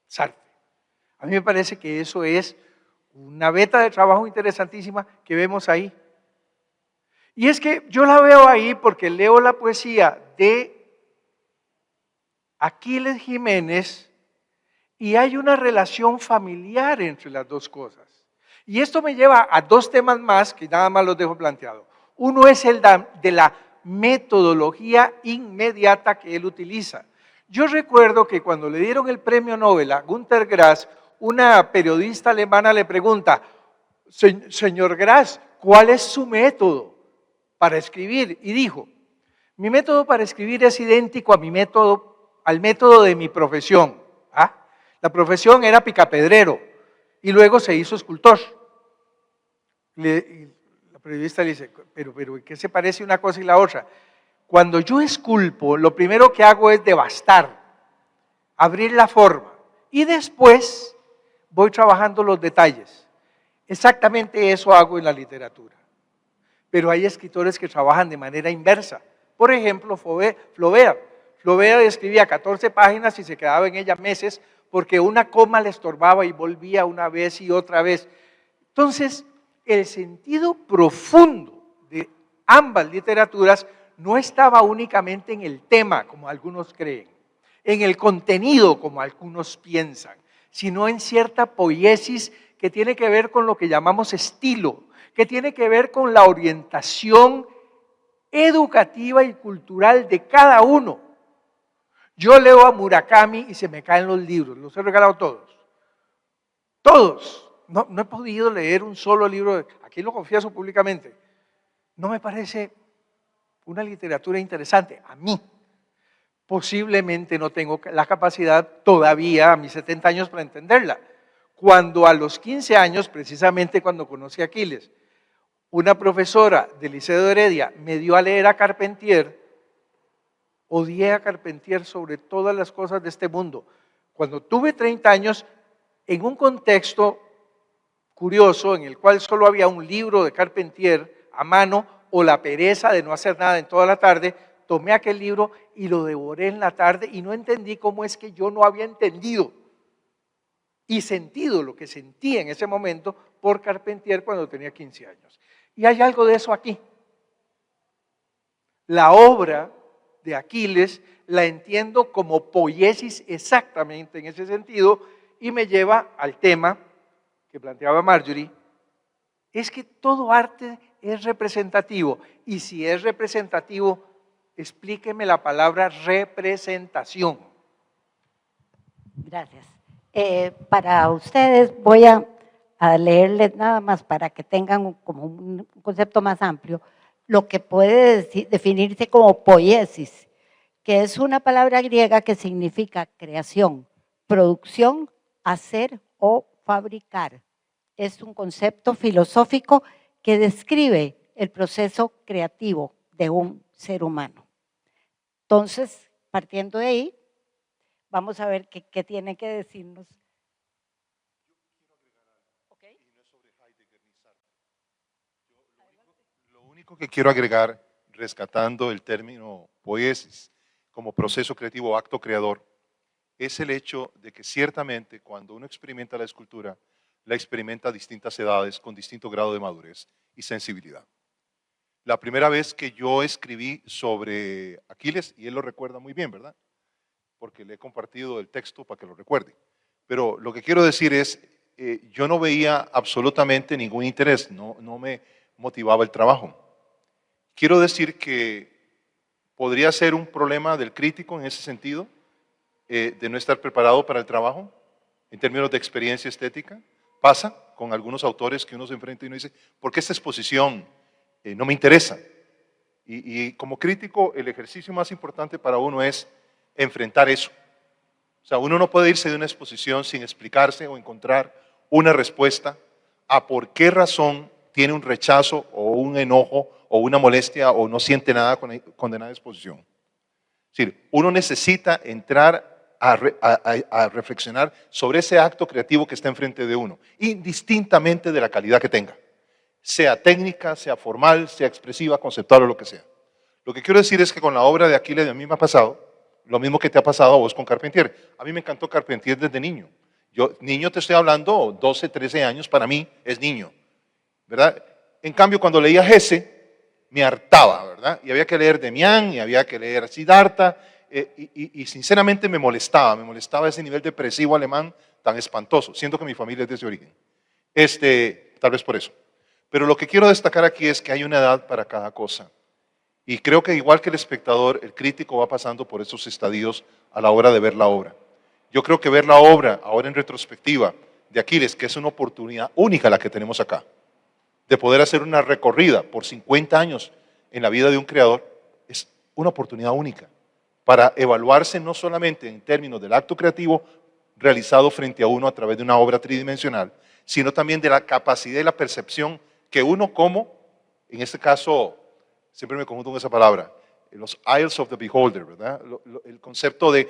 Sartre. A mí me parece que eso es una veta de trabajo interesantísima que vemos ahí. Y es que yo la veo ahí porque leo la poesía de Aquiles Jiménez y hay una relación familiar entre las dos cosas. Y esto me lleva a dos temas más que nada más los dejo planteados. Uno es el de la metodología inmediata que él utiliza. Yo recuerdo que cuando le dieron el premio Nobel a Günter Grass, una periodista alemana le pregunta, señor Grass, ¿cuál es su método para escribir? Y dijo, mi método para escribir es idéntico a al método de mi profesión. La profesión era picapedrero y luego se hizo escultor. La periodista le dice, pero ¿en qué se parece una cosa y la otra? Cuando yo esculpo, lo primero que hago es devastar, abrir la forma y después voy trabajando los detalles. Exactamente eso hago en la literatura. Pero hay escritores que trabajan de manera inversa. Por ejemplo, Flaubert. Flaubert escribía 14 páginas y se quedaba en ella meses porque una coma le estorbaba y volvía una vez y otra vez. Entonces, el sentido profundo de ambas literaturas no estaba únicamente en el tema, como algunos creen, en el contenido, como algunos piensan, sino en cierta poiesis que tiene que ver con lo que llamamos estilo, que tiene que ver con la orientación educativa y cultural de cada uno. Yo leo a Murakami y se me caen los libros, los he regalado todos. Todos. No he podido leer un solo libro, aquí lo confieso públicamente. No me parece una literatura interesante, a mí. Posiblemente no tengo la capacidad todavía a mis 70 años para entenderla. Cuando a los 15 años, precisamente cuando conocí a Aquiles, una profesora del Liceo de Heredia me dio a leer a Carpentier, odié a Carpentier sobre todas las cosas de este mundo. Cuando tuve 30 años, en un contexto curioso en el cual solo había un libro de Carpentier a mano o la pereza de no hacer nada en toda la tarde, tomé aquel libro y lo devoré en la tarde y no entendí cómo es que yo no había entendido y sentido lo que sentí en ese momento por Carpentier cuando tenía 15 años. Y hay algo de eso aquí. La obra de Aquiles la entiendo como poiesis exactamente en ese sentido y me lleva al tema que planteaba Marjorie, es que todo arte es representativo y si es representativo, explíqueme la palabra representación. Gracias. Para ustedes voy a leerles nada más para que tengan como un concepto más amplio, lo que puede definirse como poiesis, que es una palabra griega que significa creación, producción, hacer o fabricar. es un concepto filosófico que describe el proceso creativo de un ser humano. Entonces, partiendo de ahí, vamos a ver qué tiene que decirnos. Okay. Lo único que quiero agregar, rescatando el término poiesis como proceso creativo o acto creador, es el hecho de que ciertamente cuando uno experimenta la escultura, la experimenta a distintas edades, con distinto grado de madurez y sensibilidad. La primera vez que yo escribí sobre Aquiles, y él lo recuerda muy bien, ¿verdad? Porque le he compartido el texto para que lo recuerde. Pero lo que quiero decir es, yo no veía absolutamente ningún interés, no me motivaba el trabajo. Quiero decir que podría ser un problema del crítico en ese sentido, de no estar preparado para el trabajo, en términos de experiencia estética. Pasa con algunos autores que uno se enfrenta y uno dice, ¿por qué esta exposición no me interesa? Y como crítico, el ejercicio más importante para uno es enfrentar eso. O sea, uno no puede irse de una exposición sin explicarse o encontrar una respuesta a por qué razón tiene un rechazo o un enojo o una molestia o no siente nada con condenada exposición. Es decir, uno necesita entrar a reflexionar sobre ese acto creativo que está enfrente de uno, indistintamente de la calidad que tenga, sea técnica, sea formal, sea expresiva, conceptual o lo que sea. Lo que quiero decir es que con la obra de Aquiles a mí me ha pasado lo mismo que te ha pasado a vos con Carpentier. A mí me encantó Carpentier desde niño. Niño te estoy hablando, 12, 13 años, para mí es niño, ¿verdad? En cambio, cuando leía Hesse, me hartaba, ¿verdad? Y había que leer Demián, y había que leer Siddhartha, y sinceramente me molestaba ese nivel depresivo alemán tan espantoso, siento que mi familia es de ese origen. Tal vez por eso. Pero lo que quiero destacar aquí es que hay una edad para cada cosa. Y creo que igual que el espectador, el crítico va pasando por esos estadios a la hora de ver la obra. Yo creo que ver la obra, ahora en retrospectiva, de Aquiles, que es una oportunidad única la que tenemos acá, de poder hacer una recorrida por 50 años en la vida de un creador, es una oportunidad única para evaluarse no solamente en términos del acto creativo realizado frente a uno a través de una obra tridimensional, sino también de la capacidad y la percepción que uno como, en este caso, siempre me confundo con esa palabra, los eyes of the beholder, ¿verdad? El concepto de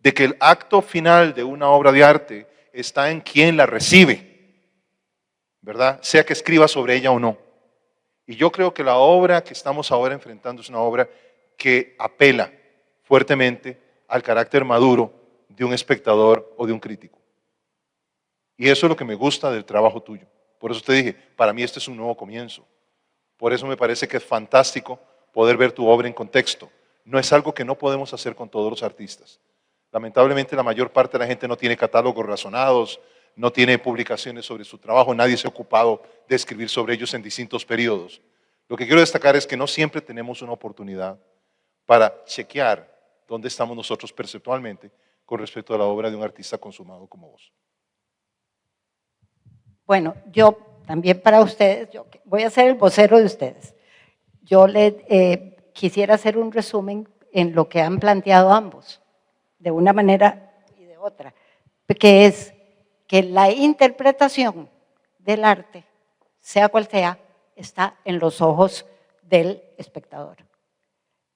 que el acto final de una obra de arte está en quien la recibe, ¿verdad? Sea que escriba sobre ella o no. Y yo creo que la obra que estamos ahora enfrentando es una obra que apela fuertemente al carácter maduro de un espectador o de un crítico. Y eso es lo que me gusta del trabajo tuyo. Por eso te dije, para mí este es un nuevo comienzo. Por eso me parece que es fantástico poder ver tu obra en contexto. No es algo que no podemos hacer con todos los artistas. Lamentablemente la mayor parte de la gente no tiene catálogos razonados, no tiene publicaciones sobre su trabajo, nadie se ha ocupado de escribir sobre ellos en distintos periodos. Lo que quiero destacar es que no siempre tenemos una oportunidad para chequear dónde estamos nosotros perceptualmente con respecto a la obra de un artista consumado como vos. Bueno, yo también para ustedes, yo voy a ser el vocero de ustedes. Yo quisiera hacer un resumen en lo que han planteado ambos, de una manera y de otra, que es que la interpretación del arte, sea cual sea, está en los ojos del espectador.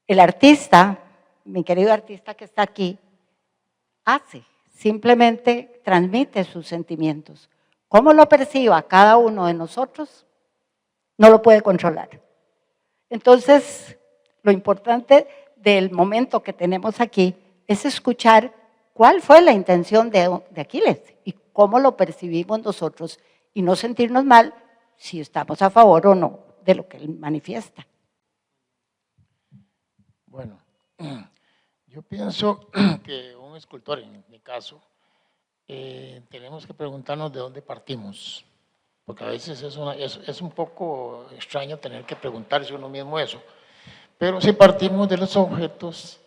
El artista, mi querido artista que está aquí, simplemente transmite sus sentimientos. ¿Cómo lo perciba cada uno de nosotros? No lo puede controlar. Entonces, lo importante del momento que tenemos aquí es escuchar cuál fue la intención de Aquiles y cómo lo percibimos nosotros y no sentirnos mal si estamos a favor o no de lo que él manifiesta. Bueno, yo pienso que un escultor, en mi caso, tenemos que preguntarnos de dónde partimos, porque a veces es un poco extraño tener que preguntarse uno mismo eso, pero si partimos de los objetos,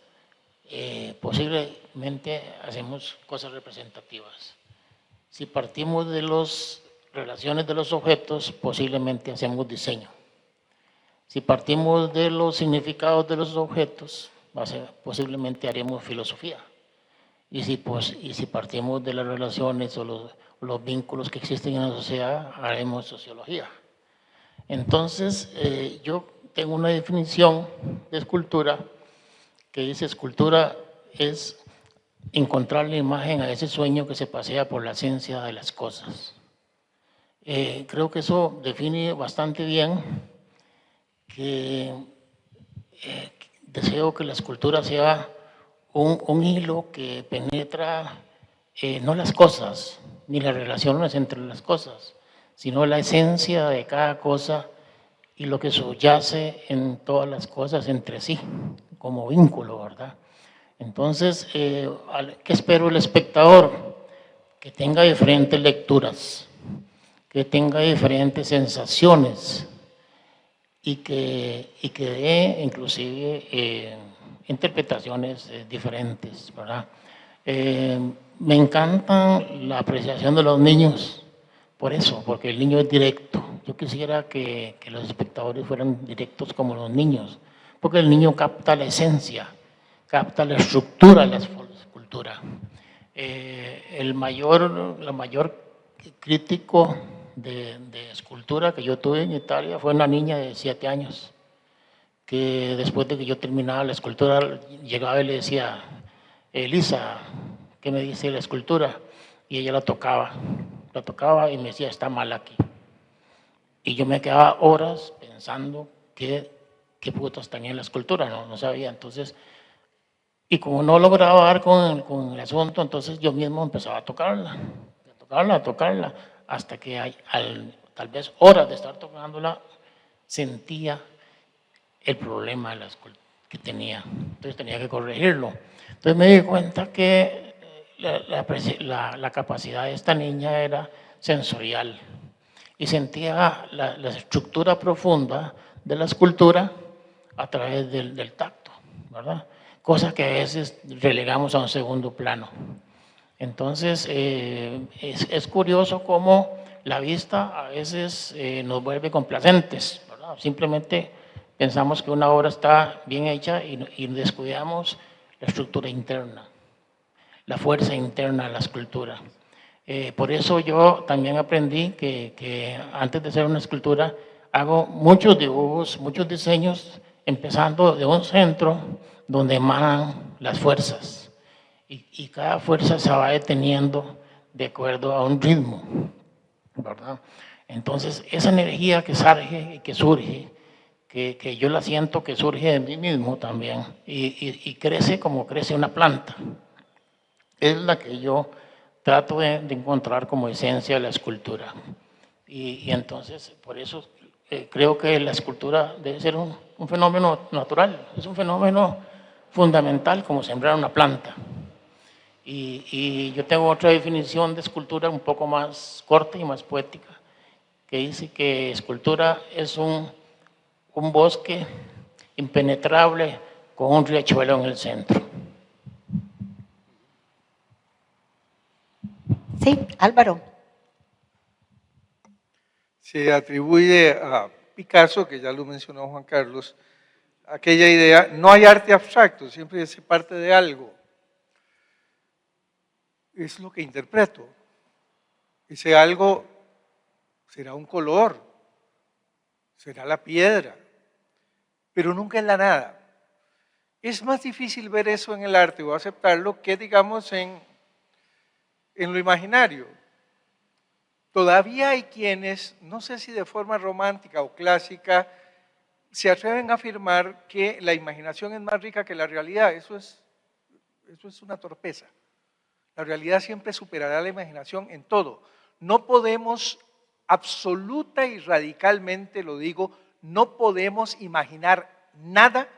posiblemente hacemos cosas representativas. Si partimos de las relaciones de los objetos, posiblemente hacemos diseño. Si partimos de los significados de los objetos, posiblemente haremos filosofía. y si partimos de las relaciones o los vínculos que existen en la sociedad, haremos sociología. Entonces, yo tengo una definición de escultura que dice: escultura es encontrar la imagen a ese sueño que se pasea por la esencia de las cosas. Creo que eso define bastante bien que deseo que la escultura sea un hilo que penetra no las cosas, ni las relaciones entre las cosas, sino la esencia de cada cosa y lo que subyace en todas las cosas entre sí, como vínculo, ¿verdad? Entonces, ¿qué espero el espectador? Que tenga diferentes lecturas, que tenga diferentes sensaciones y que dé inclusive interpretaciones diferentes, ¿verdad? Me encanta la apreciación de los niños, por eso, porque el niño es directo. Yo quisiera que los espectadores fueran directos como los niños, porque el niño capta la esencia, capta la estructura de la escultura. La mayor crítico de escultura que yo tuve en Italia fue una niña de 7 años, que después de que yo terminaba la escultura, llegaba y le decía: Elisa, ¿qué me dice la escultura? Y ella la tocaba y me decía: está mal aquí. Y yo me quedaba horas pensando qué putas tenía la escultura, no sabía. Entonces, y como no lograba dar con el asunto, entonces yo mismo empezaba a tocarla, hasta que tal vez horas de estar tocándola, sentía el problema que tenía. Entonces tenía que corregirlo. Entonces me di cuenta que la capacidad de esta niña era sensorial y sentía la estructura profunda de la escultura a través del tacto, ¿verdad? Cosa que a veces relegamos a un segundo plano. Entonces, es curioso cómo la vista a veces nos vuelve complacentes, ¿verdad? Simplemente pensamos que una obra está bien hecha y descuidamos la estructura interna, la fuerza interna de la escultura. Por eso yo también aprendí que antes de hacer una escultura hago muchos dibujos, muchos diseños, empezando de un centro donde emanan las fuerzas. Y cada fuerza se va deteniendo de acuerdo a un ritmo, ¿verdad? Entonces, esa energía que surge, que yo la siento que surge de mí mismo también, y crece como crece una planta, es la que yo trato de encontrar como esencia de la escultura. Y entonces, por eso creo que la escultura debe ser un fenómeno natural, es un fenómeno fundamental como sembrar una planta. Y yo tengo otra definición de escultura un poco más corta y más poética, que dice que escultura es un bosque impenetrable con un riachuelo en el centro. Sí, Álvaro. Se atribuye a Picasso, que ya lo mencionó Juan Carlos, aquella idea: no hay arte abstracto, siempre se parte de algo. Es lo que interpreto. Ese algo será un color, será la piedra, pero nunca es la nada. Es más difícil ver eso en el arte o aceptarlo que, digamos, en lo imaginario. Todavía hay quienes, no sé si de forma romántica o clásica, se atreven a afirmar que la imaginación es más rica que la realidad. Eso es una torpeza. La realidad siempre superará la imaginación en todo. No podemos, absoluta y radicalmente lo digo, no podemos imaginar nada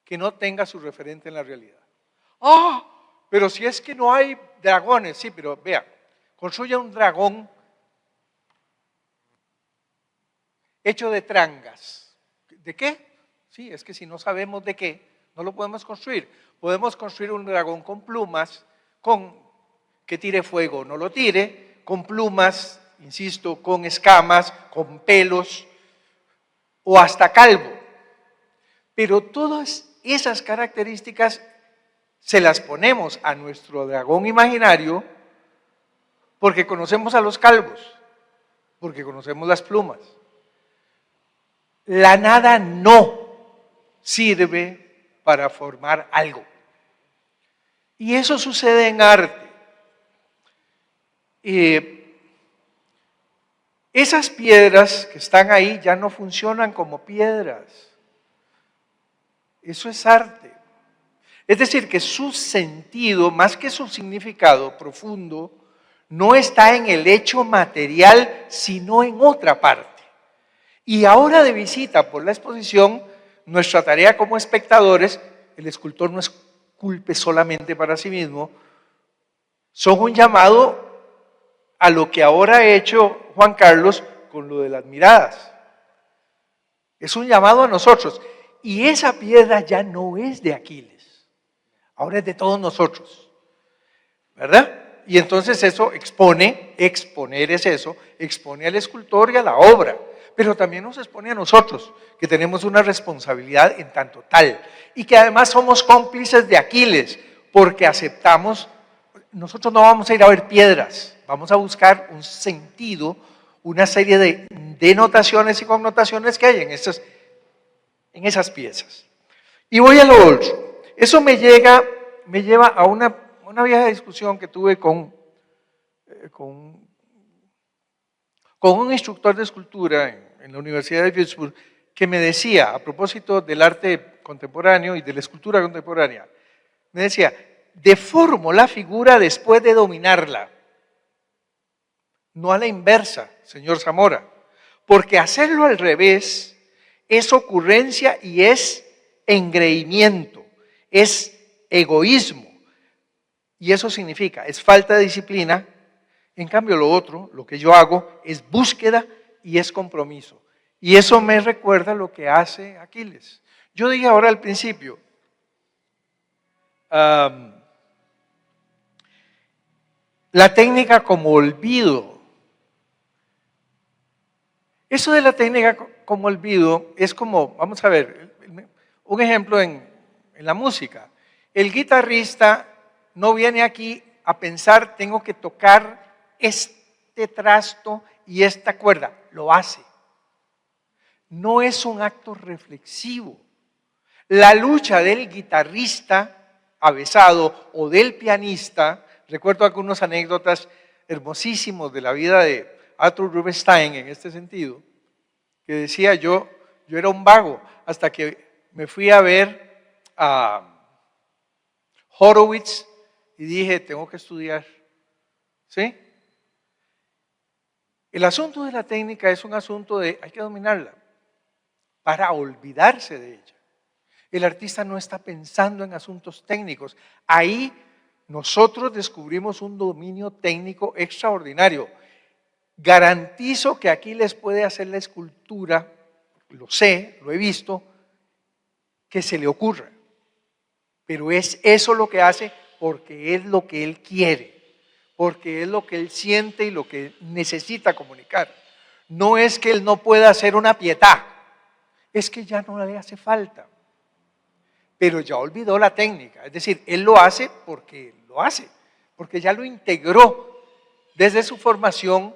que no tenga su referente en la realidad. ¡Ah! Pero si es que no hay dragones, sí, pero vea, construya un dragón hecho de trangas. ¿De qué? Sí, es que si no sabemos de qué, no lo podemos construir. Podemos construir un dragón con plumas, que tire fuego, no lo tire, con plumas, insisto, con escamas, con pelos, o hasta calvo. Pero todas esas características se las ponemos a nuestro dragón imaginario porque conocemos a los calvos, porque conocemos las plumas. La nada no sirve para formar algo. Y eso sucede en arte. Esas piedras que están ahí ya no funcionan como piedras. Eso es arte. Es decir, que su sentido, más que su significado profundo, no está en el hecho material, sino en otra parte. Y ahora de visita por la exposición, nuestra tarea como espectadores, el escultor no esculpe solamente para sí mismo, son un llamado a lo que ahora ha hecho Juan Carlos con lo de las miradas. Es un llamado a nosotros. Y esa piedra ya no es de Aquiles, ahora es de todos nosotros, ¿verdad? Y entonces eso exponer es eso, expone al escultor y a la obra, pero también nos expone a nosotros, que tenemos una responsabilidad en tanto tal, y que además somos cómplices de Aquiles, porque aceptamos, nosotros no vamos a ir a ver piedras, vamos a buscar un sentido, una serie de denotaciones y connotaciones que hay en esas piezas. Y voy a lo otro. Eso me lleva a una vieja discusión que tuve con un instructor de escultura en la Universidad de Pittsburgh, que me decía, a propósito del arte contemporáneo y de la escultura contemporánea, me decía, deformo la figura después de dominarla, no a la inversa, señor Zamora, porque hacerlo al revés es ocurrencia y es engreimiento, es egoísmo, y eso significa, es falta de disciplina. En cambio lo otro, lo que yo hago, es búsqueda y es compromiso, y eso me recuerda lo que hace Aquiles. Yo dije ahora al principio, la técnica como olvido. Eso de la técnica como olvido es como, vamos a ver, un ejemplo en la música. El guitarrista no viene aquí a pensar, tengo que tocar este trasto y esta cuerda, lo hace. No es un acto reflexivo. La lucha del guitarrista avesado o del pianista, recuerdo algunas anécdotas hermosísimas de la vida de Arthur Rubinstein en este sentido, que decía yo era un vago hasta que me fui a ver a Horowitz y dije, tengo que estudiar, ¿sí? El asunto de la técnica es un asunto de, hay que dominarla para olvidarse de ella. El artista no está pensando en asuntos técnicos. Ahí nosotros descubrimos un dominio técnico extraordinario. Garantizo que aquí les puede hacer la escultura, lo sé, lo he visto, que se le ocurra. Pero es eso lo que hace porque es lo que él quiere, porque es lo que él siente y lo que necesita comunicar. No es que él no pueda hacer una pietà, es que ya no le hace falta. Pero ya olvidó la técnica, es decir, él lo hace, porque ya lo integró desde su formación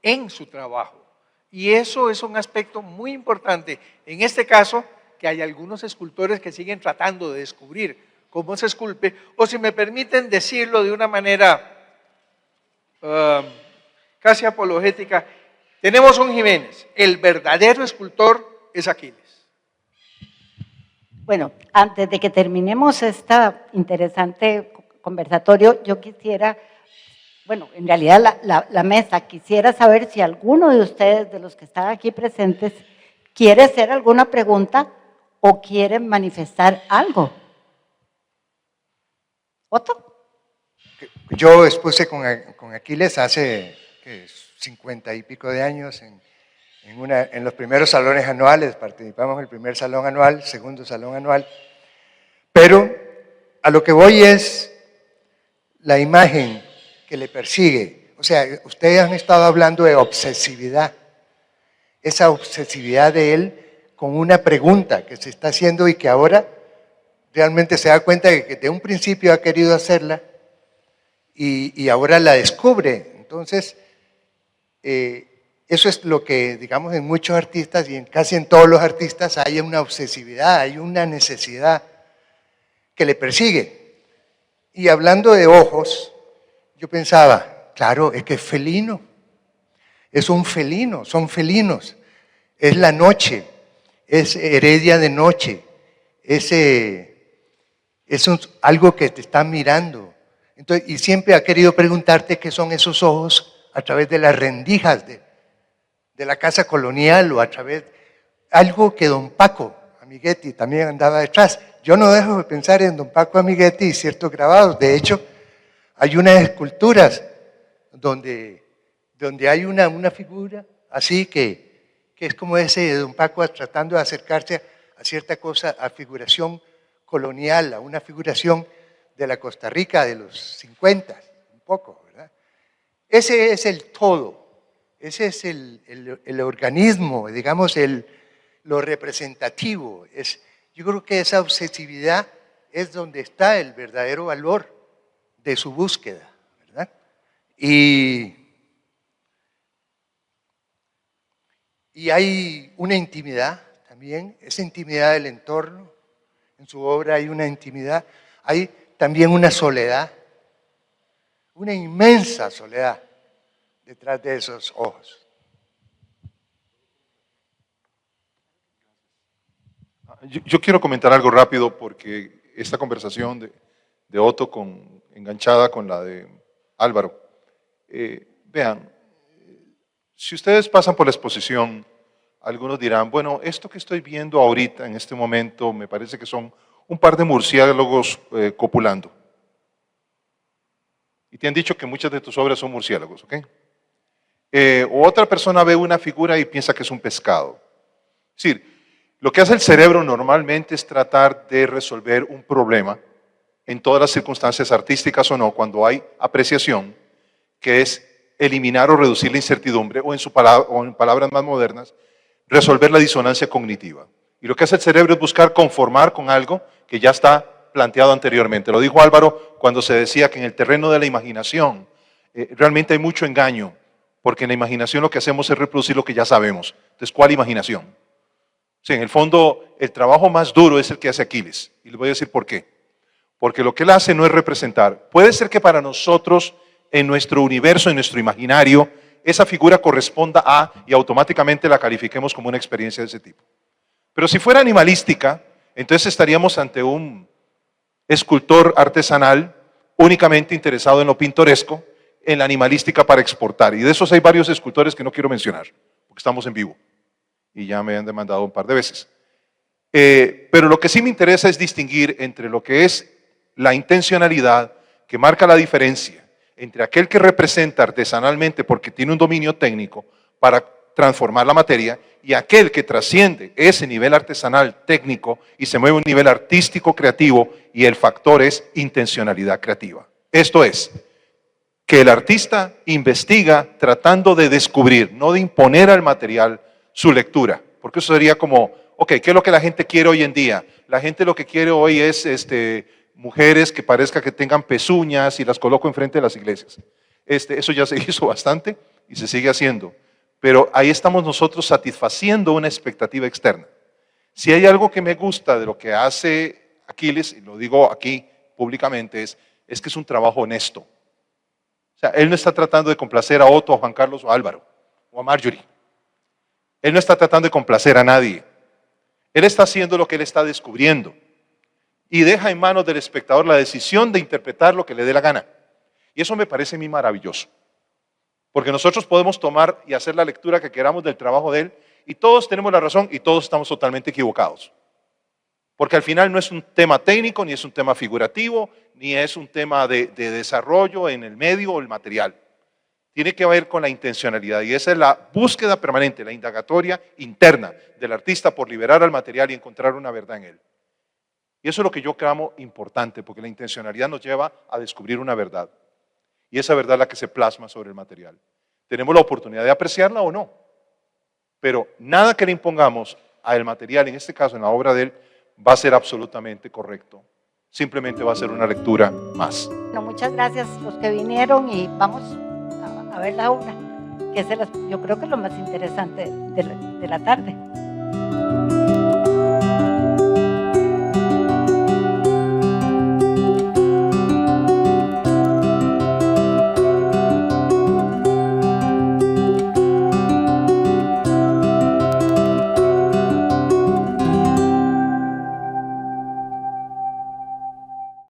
en su trabajo. Y eso es un aspecto muy importante. En este caso, que hay algunos escultores que siguen tratando de descubrir cómo se esculpe, o si me permiten decirlo de una manera casi apologética, tenemos un Jiménez, el verdadero escultor es Aquiles. Bueno, antes de que terminemos este interesante conversatorio, yo quisiera, bueno, en realidad la mesa, quisiera saber si alguno de ustedes, de los que están aquí presentes, quiere hacer alguna pregunta o quiere manifestar algo. ¿Otto? Yo expuse con Aquiles hace 50 y pico de años en los primeros salones anuales, participamos en el primer salón anual, segundo salón anual, pero a lo que voy es la imagen que le persigue. O sea, ustedes han estado hablando de obsesividad, esa obsesividad de él con una pregunta que se está haciendo y que ahora realmente se da cuenta de que de un principio ha querido hacerla y ahora la descubre. Entonces, eso es lo que, digamos, en muchos artistas y casi en todos los artistas hay una obsesividad, hay una necesidad que le persigue. Y hablando de ojos, yo pensaba, claro, es que es felino, es un felino, son felinos, es la noche, es Heredia de noche, es algo que te está mirando. Entonces, y siempre ha querido preguntarte qué son esos ojos a través de las rendijas de la casa colonial o a través de algo que don Paco Amiguetti también andaba detrás. Yo no dejo de pensar en don Paco Amiguetti y ciertos grabados. De hecho, hay unas esculturas donde hay una figura así que es como ese de don Paco tratando de acercarse a cierta cosa, a figuración colonial, a una figuración de la Costa Rica de los 50, un poco, ¿verdad? Ese es el todo, ese es el organismo, digamos, lo representativo. Yo creo que esa obsesividad es donde está el verdadero valor de su búsqueda, ¿verdad? Y hay una intimidad también, esa intimidad del entorno. En su obra hay una intimidad, hay también una soledad, una inmensa soledad detrás de esos ojos. Yo quiero comentar algo rápido porque esta conversación de Otto enganchada con la de Álvaro. Vean, si ustedes pasan por la exposición, algunos dirán, bueno, esto que estoy viendo ahorita, en este momento, me parece que son un par de murciélagos copulando. Y te han dicho que muchas de tus obras son murciélagos, ¿ok? O otra persona ve una figura y piensa que es un pescado. Es decir, lo que hace el cerebro normalmente es tratar de resolver un problema en todas las circunstancias artísticas o no, cuando hay apreciación, que es eliminar o reducir la incertidumbre, o en palabras más modernas, resolver la disonancia cognitiva. Y lo que hace el cerebro es buscar conformar con algo que ya está planteado anteriormente. Lo dijo Álvaro cuando se decía que en el terreno de la imaginación realmente hay mucho engaño, porque en la imaginación lo que hacemos es reproducir lo que ya sabemos. Entonces, ¿cuál imaginación? Sí, en el fondo, el trabajo más duro es el que hace Aquiles. Y les voy a decir por qué. Porque lo que él hace no es representar. Puede ser que para nosotros, en nuestro universo, en nuestro imaginario, esa figura corresponda a y automáticamente la califiquemos como una experiencia de ese tipo. Pero si fuera animalística, entonces estaríamos ante un escultor artesanal únicamente interesado en lo pintoresco, en la animalística para exportar. Y de esos hay varios escultores que no quiero mencionar, porque estamos en vivo. Y ya me han demandado un par de veces. Pero lo que sí me interesa es distinguir entre lo que es la intencionalidad que marca la diferencia entre aquel que representa artesanalmente porque tiene un dominio técnico para transformar la materia y aquel que trasciende ese nivel artesanal técnico y se mueve a un nivel artístico creativo y el factor es intencionalidad creativa. Esto es, que el artista investiga tratando de descubrir, no de imponer al material su lectura, porque eso sería como, ok, ¿qué es lo que la gente quiere hoy en día? La gente lo que quiere hoy es mujeres que parezca que tengan pezuñas y las coloco enfrente de las iglesias. Eso ya se hizo bastante y se sigue haciendo, pero ahí estamos nosotros satisfaciendo una expectativa externa. Si hay algo que me gusta de lo que hace Aquiles, y lo digo aquí públicamente, es que es un trabajo honesto. O sea, él no está tratando de complacer a Otto, a Juan Carlos o a Álvaro o a Marjorie. Él no está tratando de complacer a nadie. Él está haciendo lo que él está descubriendo y deja en manos del espectador la decisión de interpretar lo que le dé la gana. Y eso me parece a mí maravilloso, porque nosotros podemos tomar y hacer la lectura que queramos del trabajo de él y todos tenemos la razón y todos estamos totalmente equivocados. Porque al final no es un tema técnico, ni es un tema figurativo, ni es un tema de desarrollo en el medio o el material. Tiene que ver con la intencionalidad y esa es la búsqueda permanente, la indagatoria interna del artista por liberar al material y encontrar una verdad en él. Y eso es lo que yo creo importante, porque la intencionalidad nos lleva a descubrir una verdad. Y esa verdad es la que se plasma sobre el material. Tenemos la oportunidad de apreciarla o no, pero nada que le impongamos al material, en este caso en la obra de él, va a ser absolutamente correcto. Simplemente va a ser una lectura más. Bueno, muchas gracias a los que vinieron y vamos a ver la obra, que es yo creo que es lo más interesante de la tarde.